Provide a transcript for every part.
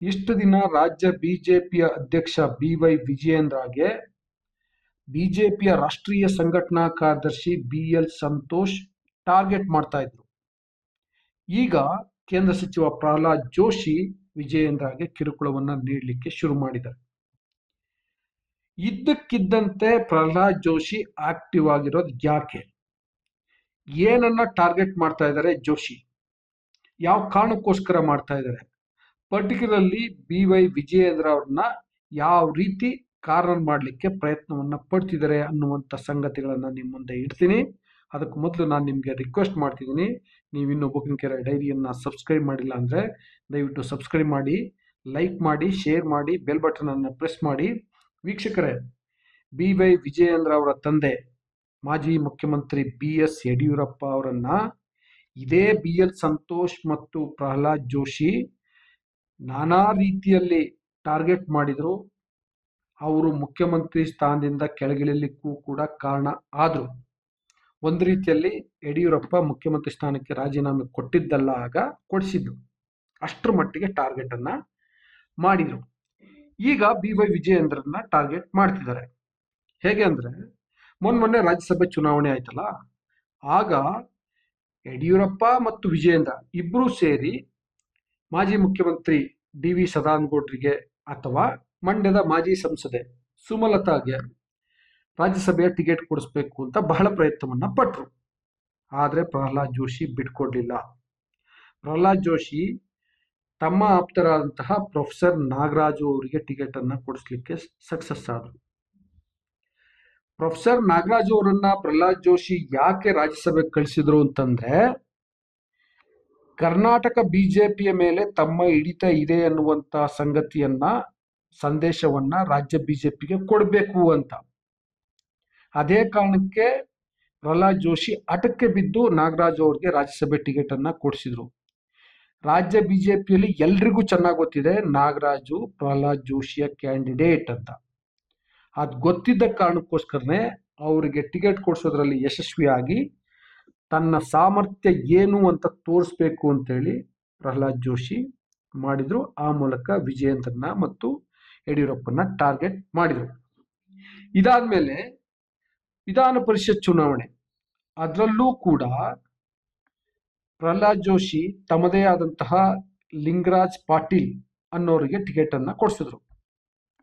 ಇಷ್ಟು ದಿನ ರಾಜ್ಯ ಬಿಜೆಪಿಯ ಅಧ್ಯಕ್ಷ BY ವಿಜಯೇಂದ್ರಗೆ ಬಿಜೆಪಿಯ ರಾಷ್ಟ್ರೀಯ ಸಂಘಟನಾ ಕಾರ್ಯದರ್ಶಿ BL ಸಂತೋಷ್ ಟಾರ್ಗೆಟ್ ಮಾಡ್ತಾ ಇದ್ರು. ಈಗ ಕೇಂದ್ರ ಸಚಿವ ಪ್ರಹ್ಲಾದ್ ಜೋಶಿ ವಿಜಯೇಂದ್ರಗೆ ಕಿರುಕುಳವನ್ನ ನೀಡಲಿಕ್ಕೆ ಶುರು ಮಾಡಿದ್ದಾರೆ. ಇದ್ದಕ್ಕಿದ್ದಂತೆ ಪ್ರಹ್ಲಾದ್ ಜೋಶಿ ಆಕ್ಟಿವ್ ಆಗಿರೋದು ಯಾಕೆ? ಏನನ್ನ ಟಾರ್ಗೆಟ್ ಮಾಡ್ತಾ ಇದ್ದಾರೆ ಜೋಶಿ? ಯಾವ ಕಾರಣಕ್ಕೋಸ್ಕರ ಮಾಡ್ತಾ ಇದ್ದಾರೆ? ಪರ್ಟಿಕ್ಯುಲರ್ಲಿ BY ವಿಜಯೇಂದ್ರ ಅವ್ರನ್ನ ಯಾವ ರೀತಿ ಕಾರ್ನರ್ ಮಾಡಲಿಕ್ಕೆ ಪ್ರಯತ್ನವನ್ನ ಪಡ್ತಿದ್ದಾರೆ ಅನ್ನುವಂಥ ಸಂಗತಿಗಳನ್ನ ನಿಮ್ಮ ಮುಂದೆ ಇಡ್ತೀನಿ. ಅದಕ್ಕೆ ಮೊದಲು ನಾನು ನಿಮಗೆ ರಿಕ್ವೆಸ್ಟ್ ಮಾಡ್ತಿದ್ದೀನಿ, ನೀವಿನ್ನು ಬುಕ್ಕಿಂಗ್ ಕೆರೆ ಡೈರಿಯನ್ನ ಸಬ್ಸ್ಕ್ರೈಬ್ ಮಾಡಿಲ್ಲ ಅಂದರೆ ದಯವಿಟ್ಟು ಸಬ್ಸ್ಕ್ರೈಬ್ ಮಾಡಿ, ಲೈಕ್ ಮಾಡಿ, ಶೇರ್ ಮಾಡಿ, ಬೆಲ್ ಬಟನ್ ಅನ್ನು ಪ್ರೆಸ್ ಮಾಡಿ. ವೀಕ್ಷಕರೇ, BY ವಿಜಯೇಂದ್ರ ಅವರ ತಂದೆ ಮಾಜಿ ಮುಖ್ಯಮಂತ್ರಿ BS ಯಡಿಯೂರಪ್ಪ ಅವರನ್ನ ಇದೇ BL ಸಂತೋಷ್ ಮತ್ತು ಪ್ರಹ್ಲಾದ್ ಜೋಶಿ ನಾನಾ ರೀತಿಯಲ್ಲಿ ಟಾರ್ಗೆಟ್ ಮಾಡಿದ್ರು. ಅವರು ಮುಖ್ಯಮಂತ್ರಿ ಸ್ಥಾನದಿಂದ ಕೆಳಗಿಳಿಲಿಕ್ಕೂ ಕೂಡ ಕಾರಣ ಆದ್ರು. ಒಂದು ರೀತಿಯಲ್ಲಿ ಯಡಿಯೂರಪ್ಪ ಮುಖ್ಯಮಂತ್ರಿ ಸ್ಥಾನಕ್ಕೆ ರಾಜೀನಾಮೆ ಕೊಟ್ಟಿದ್ದಲ್ಲ, ಆಗ ಕೊಡಿಸಿದ್ರು. ಅಷ್ಟರ ಮಟ್ಟಿಗೆ ಟಾರ್ಗೆಟ್ ಅನ್ನ ಮಾಡಿದ್ರು. ಈಗ BY ವಿಜಯೇಂದ್ರನ್ನ ಟಾರ್ಗೆಟ್ ಮಾಡ್ತಿದ್ದಾರೆ. ಹೇಗೆ ಅಂದ್ರೆ, ಮೊನ್ನೆ ರಾಜ್ಯಸಭೆ ಚುನಾವಣೆ ಆಯ್ತಲ್ಲ, ಆಗ ಯಡಿಯೂರಪ್ಪ ಮತ್ತು ವಿಜಯೇಂದ್ರ ಇಬ್ರು ಸೇರಿ ಮಾಜಿ ಮುಖ್ಯಮಂತ್ರಿ DV ಸದಾನಗೌಡರಿಗೆ ಅಥವಾ ಮಂಡ್ಯದ ಮಾಜಿ ಸಂಸದೆ ಸುಮಲತಾಗೆ ರಾಜ್ಯಸಭೆಯ ಟಿಕೆಟ್ ಕೊಡಿಸ್ಬೇಕು ಅಂತ ಬಹಳ ಪ್ರಯತ್ನವನ್ನ ಪಟ್ರು. ಆದ್ರೆ ಪ್ರಹ್ಲಾದ್ ಜೋಶಿ ಬಿಟ್ಕೊಡ್ಲಿಲ್ಲ. ಪ್ರಹ್ಲಾದ್ ಜೋಶಿ ತಮ್ಮ ಆಪ್ತರಾದಂತಹ ಪ್ರೊಫೆಸರ್ ನಾಗರಾಜು ಅವರಿಗೆ ಟಿಕೆಟ್ ಅನ್ನ ಕೊಡಿಸ್ಲಿಕ್ಕೆ ಸಕ್ಸಸ್ ಆದ್ರು. ಪ್ರೊಫೆಸರ್ ನಾಗರಾಜು ಅವರನ್ನ ಪ್ರಹ್ಲಾದ್ ಜೋಶಿ ಯಾಕೆ ರಾಜ್ಯಸಭೆಗೆ ಕಳಿಸಿದ್ರು ಅಂತಂದ್ರೆ, ಕರ್ನಾಟಕ ಬಿಜೆಪಿಯ ಮೇಲೆ ತಮ್ಮ ಹಿಡಿತ ಇದೆ ಅನ್ನುವಂತ ಸಂದೇಶವನ್ನ ರಾಜ್ಯ ಬಿಜೆಪಿಗೆ ಕೊಡಬೇಕು ಅಂತ. ಅದೇ ಕಾರಣಕ್ಕೆ ಪ್ರಹ್ಲಾದ್ ಜೋಶಿ ಹಠಕ್ಕೆ ಬಿದ್ದು ನಾಗರಾಜು ಅವರಿಗೆ ರಾಜ್ಯಸಭೆ ಟಿಕೆಟ್ ಅನ್ನ ಕೊಡಿಸಿದ್ರು. ರಾಜ್ಯ ಬಿಜೆಪಿಯಲ್ಲಿ ಎಲ್ರಿಗೂ ಚೆನ್ನಾಗಿ ಗೊತ್ತಿದೆ ನಾಗರಾಜು ಪ್ರಹ್ಲಾದ್ ಜೋಶಿಯ ಕ್ಯಾಂಡಿಡೇಟ್ ಅಂತ. ಅದು ಗೊತ್ತಿದ್ದ ಕಾರಣಕ್ಕೋಸ್ಕರನೇ ಅವರಿಗೆ ಟಿಕೆಟ್ ಕೊಡಿಸೋದ್ರಲ್ಲಿ ಯಶಸ್ವಿಯಾಗಿ ತನ್ನ ಸಾಮರ್ಥ್ಯ ಏನು ಅಂತ ತೋರಿಸ್ಬೇಕು ಅಂತೇಳಿ ಪ್ರಹ್ಲಾದ್ ಜೋಶಿ ಮಾಡಿದ್ರು. ಆ ಮೂಲಕ ವಿಜಯೇಂದ್ರನ ಮತ್ತು ಯಡಿಯೂರಪ್ಪನ ಟಾರ್ಗೆಟ್ ಮಾಡಿದ್ರು. ಇದಾದ್ಮೇಲೆ ವಿಧಾನ ಪರಿಷತ್ ಚುನಾವಣೆ, ಅದರಲ್ಲೂ ಕೂಡ ಪ್ರಹ್ಲಾದ್ ಜೋಶಿ ತಮ್ಮದೇ ಆದಂತಹ ಲಿಂಗರಾಜ್ ಪಾಟೀಲ್ ಅನ್ನೋರಿಗೆ ಟಿಕೆಟ್ ಅನ್ನ ಕೊಡಿಸಿದ್ರು.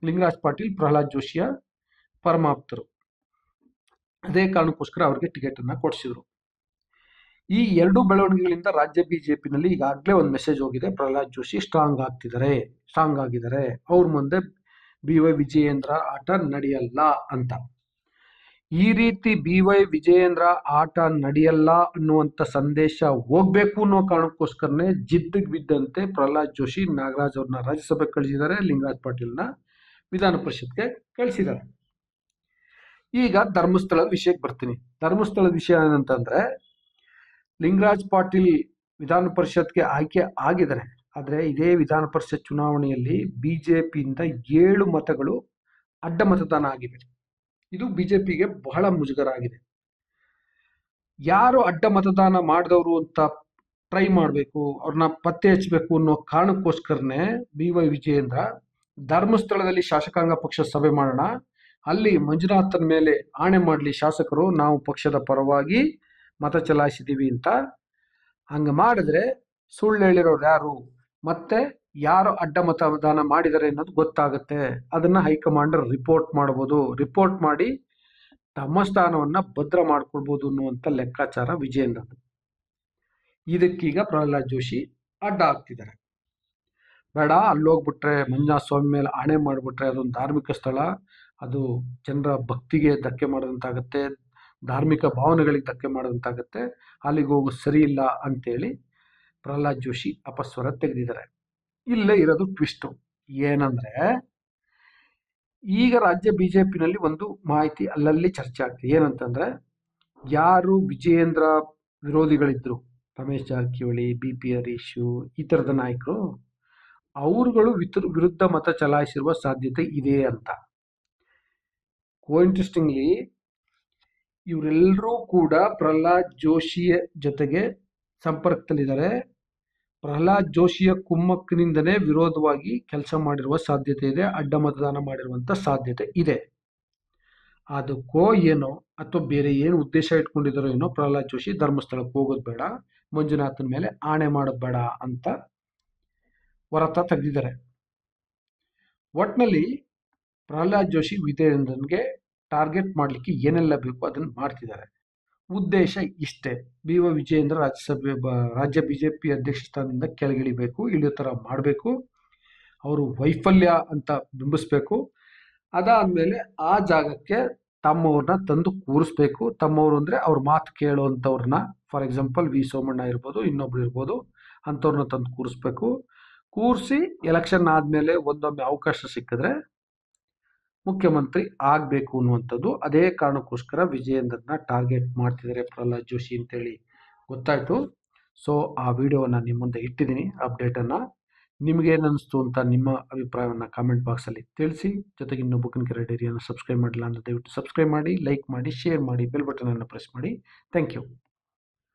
ಲಿಂಗರಾಜ್ ಪಾಟೀಲ್ ಪ್ರಹ್ಲಾದ್ ಜೋಶಿಯ ಪರಮಾಪ್ತರು. ಅದೇ ಕಾರಣಕ್ಕೋಸ್ಕರ ಅವ್ರಿಗೆ ಟಿಕೆಟ್ ಅನ್ನ ಕೊಡಿಸಿದ್ರು. ಈ ಎರಡು ಬೆಳವಣಿಗೆಗಳಿಂದ ರಾಜ್ಯ ಬಿಜೆಪಿನಲ್ಲಿ ಈಗಾಗಲೇ ಒಂದು ಮೆಸೇಜ್ ಹೋಗಿದೆ, ಪ್ರಹ್ಲಾದ್ ಜೋಶಿ ಸ್ಟ್ರಾಂಗ್ ಆಗಿದ್ದಾರೆ, ಅವ್ರ ಮುಂದೆ BY ವಿಜಯೇಂದ್ರ ಆಟ ನಡೆಯಲ್ಲ ಅಂತ. ಈ ರೀತಿ BY ವಿಜಯೇಂದ್ರ ಆಟ ನಡೆಯಲ್ಲ ಅನ್ನುವಂಥ ಸಂದೇಶ ಹೋಗ್ಬೇಕು ಅನ್ನೋ ಕಾರಣಕ್ಕೋಸ್ಕರನೇ ಜಿದ್ದಿಗೆ ಬಿದ್ದಂತೆ ಪ್ರಹ್ಲಾದ್ ಜೋಶಿ ನಾಗರಾಜ್ ಅವ್ರನ್ನ ರಾಜ್ಯಸಭೆಗೆ ಕಳಿಸಿದ್ದಾರೆ, ಲಿಂಗರಾಜ್ ಪಾಟೀಲ್ನ ವಿಧಾನ ಪರಿಷತ್ಗೆ ಕಳಿಸಿದ್ದಾರೆ. ಈಗ ಧರ್ಮಸ್ಥಳದ ವಿಷಯಕ್ಕೆ ಬರ್ತೀನಿ. ಧರ್ಮಸ್ಥಳದ ವಿಷಯ ಏನಂತಂದ್ರೆ, ಲಿಂಗರಾಜ್ ಪಾಟೀಲ್ ವಿಧಾನ ಪರಿಷತ್ಗೆ ಆಯ್ಕೆ ಆಗಿದ್ದಾರೆ. ಆದರೆ ಇದೇ ವಿಧಾನ ಪರಿಷತ್ ಚುನಾವಣೆಯಲ್ಲಿ ಬಿಜೆಪಿಯಿಂದ 7 ಮತಗಳು ಅಡ್ಡ ಮತದಾನ ಆಗಿವೆ. ಇದು ಬಿಜೆಪಿಗೆ ಬಹಳ ಮುಜುಗರ ಆಗಿದೆ. ಯಾರು ಅಡ್ಡ ಮತದಾನ ಮಾಡಿದವರು ಅಂತ ಟ್ರೈ ಮಾಡಬೇಕು, ಅವ್ರನ್ನ ಪತ್ತೆ ಹಚ್ಚಬೇಕು ಅನ್ನೋ ಕಾರಣಕ್ಕೋಸ್ಕರನೇ BY ವಿಜಯೇಂದ್ರ ಧರ್ಮಸ್ಥಳದಲ್ಲಿ ಶಾಸಕಾಂಗ ಪಕ್ಷ ಸಭೆ ಮಾಡೋಣ, ಅಲ್ಲಿ ಮಂಜುನಾಥನ ಮೇಲೆ ಆಣೆ ಮಾಡಲಿ ಶಾಸಕರು, ನಾವು ಪಕ್ಷದ ಪರವಾಗಿ ಮತ ಚಲಾಯಿಸಿದೀವಿ ಅಂತ. ಹಂಗ ಮಾಡಿದ್ರೆ ಸುಳ್ಳು ಹೇಳಿರೋರು ಯಾರು ಮತ್ತೆ ಯಾರು ಅಡ್ಡ ಮತದಾನ ಮಾಡಿದ್ದಾರೆ ಅನ್ನೋದು ಗೊತ್ತಾಗುತ್ತೆ. ಅದನ್ನ ಹೈಕಮಾಂಡ್ ರಿಪೋರ್ಟ್ ಮಾಡಬಹುದು, ರಿಪೋರ್ಟ್ ಮಾಡಿ ತಮ್ಮ ಸ್ಥಾನವನ್ನ ಭದ್ರ ಮಾಡ್ಕೊಳ್ಬಹುದು ಅನ್ನುವಂಥ ಲೆಕ್ಕಾಚಾರ ವಿಜಯೇಂದ್ರ. ಇದಕ್ಕೀಗ ಪ್ರಹ್ಲಾದ್ ಜೋಶಿ ಅಡ್ಡ ಆಗ್ತಿದ್ದಾರೆ. ಬೇಡ, ಅಲ್ಲೋಗ್ಬಿಟ್ರೆ ಮಂಜುನಾಥ ಸ್ವಾಮಿ ಮೇಲೆ ಆಣೆ ಮಾಡಿಬಿಟ್ರೆ ಅದೊಂದು ಧಾರ್ಮಿಕ ಸ್ಥಳ, ಅದು ಜನರ ಭಕ್ತಿಗೆ ಧಕ್ಕೆ ಮಾಡೋದಂತಾಗತ್ತೆ, ಧಾರ್ಮಿಕ ಭಾವನೆಗಳಿಗೆ ಧಕ್ಕೆ ಮಾಡೋದಂತಾಗತ್ತೆ, ಅಲ್ಲಿಗೆ ಹೋಗೋದು ಸರಿ ಇಲ್ಲ ಅಂತೇಳಿ ಪ್ರಹ್ಲಾದ್ ಜೋಶಿ ಅಪಸ್ವರ ತೆಗೆದಿದ್ದಾರೆ. ಇಲ್ಲೇ ಇರೋದು ಟ್ವಿಸ್ಟು ಏನಂದ್ರೆ, ಈಗ ರಾಜ್ಯ ಬಿಜೆಪಿನಲ್ಲಿ ಒಂದು ಮಾಹಿತಿ ಅಲ್ಲಲ್ಲಿ ಚರ್ಚೆ ಆಗ್ತದೆ. ಏನಂತಂದ್ರೆ, ಯಾರು ವಿಜಯೇಂದ್ರ ವಿರೋಧಿಗಳಿದ್ರು, ರಮೇಶ್ ಜಾರಕಿಹೊಳಿ, BP ಹರೀಶು, ಈ ಥರದ ನಾಯಕರು, ಅವರುಗಳು ವಿರುದ್ಧ ಮತ ಚಲಾಯಿಸಿರುವ ಸಾಧ್ಯತೆ ಇದೆ ಅಂತ. ಇಂಟ್ರೆಸ್ಟಿಂಗ್ಲಿ ಇವರೆಲ್ಲರೂ ಕೂಡ ಪ್ರಹ್ಲಾದ್ ಜೋಶಿಯ ಜೊತೆಗೆ ಸಂಪರ್ಕದಲ್ಲಿದ್ದಾರೆ. ಪ್ರಹ್ಲಾದ್ ಜೋಶಿಯ ಕುಮ್ಮಕ್ಕಿನಿಂದಲೇ ವಿರೋಧವಾಗಿ ಕೆಲಸ ಮಾಡಿರುವ ಸಾಧ್ಯತೆ ಇದೆ, ಅಡ್ಡ ಮತದಾನ ಮಾಡಿರುವಂಥ ಸಾಧ್ಯತೆ ಇದೆ. ಅದಕ್ಕೋ ಏನೋ ಅಥವಾ ಬೇರೆ ಏನು ಉದ್ದೇಶ ಇಟ್ಕೊಂಡಿದ್ದಾರೋ ಏನೋ ಪ್ರಹ್ಲಾದ್ ಜೋಶಿ ಧರ್ಮಸ್ಥಳಕ್ಕೆ ಹೋಗೋದು ಬೇಡ, ಮಂಜುನಾಥನ ಮೇಲೆ ಆಣೆ ಮಾಡೋದು ಬೇಡ ಅಂತ ಹೊರತ ತೆಗೆದಿದ್ದಾರೆ. ಒಟ್ಟಿನಲ್ಲಿ ಪ್ರಹ್ಲಾದ್ ಜೋಶಿ ವಿಜಯೇಂದ್ರನ್ಗೆ ಟಾರ್ಗೆಟ್ ಮಾಡಲಿಕ್ಕೆ ಏನೆಲ್ಲ ಬೇಕು ಅದನ್ನು ಮಾಡ್ತಿದ್ದಾರೆ. ಉದ್ದೇಶ ಇಷ್ಟೇ, ಬಿ.ವೈ. ವಿಜಯೇಂದ್ರ ರಾಜ್ಯ ಬಿಜೆಪಿ ಅಧ್ಯಕ್ಷ ಸ್ಥಾನದಿಂದ ಕೆಳಗಿಳಿಬೇಕು, ಇಳಿಯೋ ಥರ ಮಾಡಬೇಕು, ಅವರು ವೈಫಲ್ಯ ಅಂತ ಬಿಂಬಿಸ್ಬೇಕು. ಅದಾದಮೇಲೆ ಆ ಜಾಗಕ್ಕೆ ತಮ್ಮವ್ರನ್ನ ತಂದು ಕೂರಿಸ್ಬೇಕು. ತಮ್ಮವರು ಅಂದರೆ ಅವ್ರ ಮಾತು ಕೇಳುವಂಥವ್ರನ್ನ, ಫಾರ್ ಎಕ್ಸಾಂಪಲ್ ವಿ ಸೋಮಣ್ಣ ಇರ್ಬೋದು, ಇನ್ನೊಬ್ರು ಇರ್ಬೋದು, ಅಂಥವ್ರನ್ನ ತಂದು ಕೂರಿಸ್ಬೇಕು. ಕೂರಿಸಿ ಎಲೆಕ್ಷನ್ ಆದಮೇಲೆ ಒಂದೊಮ್ಮೆ ಅವಕಾಶ ಸಿಕ್ಕಿದ್ರೆ ಮುಖ್ಯಮಂತ್ರಿ ಆಗಬೇಕು ಅನ್ನುವಂಥದ್ದು. ಅದೇ ಕಾರಣಕ್ಕೋಸ್ಕರ ವಿಜಯೇಂದ್ರನ ಟಾರ್ಗೆಟ್ ಮಾಡ್ತಿದ್ದಾರೆ ಪ್ರಹ್ಲಾದ್ ಜೋಶಿ ಅಂತೇಳಿ ಗೊತ್ತಾಯಿತು. ಸೊ ಆ ವಿಡಿಯೋವನ್ನು ನಿಮ್ಮ ಮುಂದೆ ಇಟ್ಟಿದ್ದೀನಿ, ಅಪ್ಡೇಟನ್ನು. ನಿಮಗೇನು ಅನ್ನಿಸ್ತು ಅಂತ ನಿಮ್ಮ ಅಭಿಪ್ರಾಯವನ್ನು ಕಾಮೆಂಟ್ ಬಾಕ್ಸಲ್ಲಿ ತಿಳಿಸಿ. ಜೊತೆಗೆ ಇನ್ನೂ ಬುಕ್ಕಿನ ಕೆರೆ ಡೈರಿಯನ್ನು ಸಬ್ಸ್ಕ್ರೈಬ್ ಮಾಡಿಲ್ಲ ಅಂದರೆ ದಯವಿಟ್ಟು ಸಬ್ಸ್ಕ್ರೈಬ್ ಮಾಡಿ, ಲೈಕ್ ಮಾಡಿ, ಶೇರ್ ಮಾಡಿ, ಬೆಲ್ ಬಟನನ್ನು ಪ್ರೆಸ್ ಮಾಡಿ. Thank you.